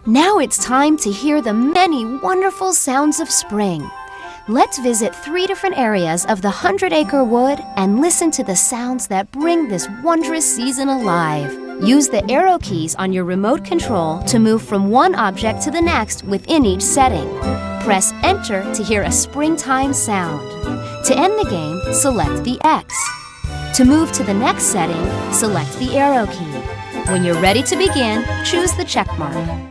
Now it's time to hear the many wonderful sounds of spring. Let's visit 3 different areas of the 100-acre wood and listen to the sounds that bring this wondrous season alive. Use the arrow keys on your remote control to move from one object to the next within each setting. Press Enter to hear a springtime sound. To end the game, select the X. To move to the next setting, select the arrow key. When you're ready to begin, choose the check mark.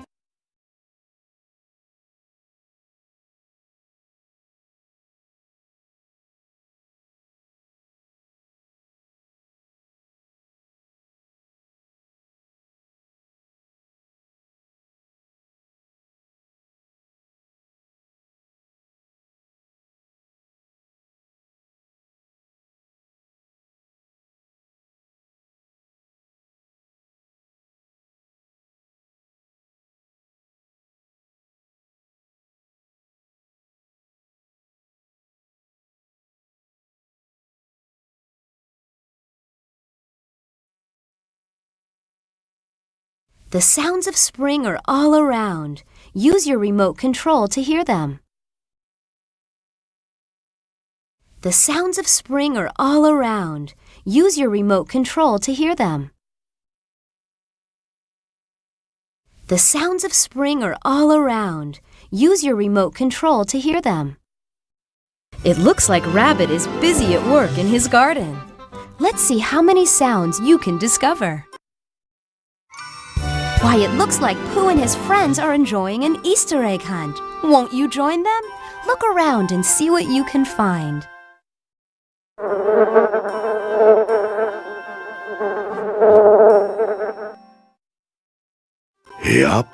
The sounds of spring are all around. Use your remote control to hear them. The sounds of spring are all around. Use your remote control to hear them. The sounds of spring are all around. Use your remote control to hear them. It looks like Rabbit is busy at work in his garden. Let's see how many sounds you can discover. Why, it looks like Pooh and his friends are enjoying an Easter egg hunt. Won't you join them? Look around and see what you can find. Yup.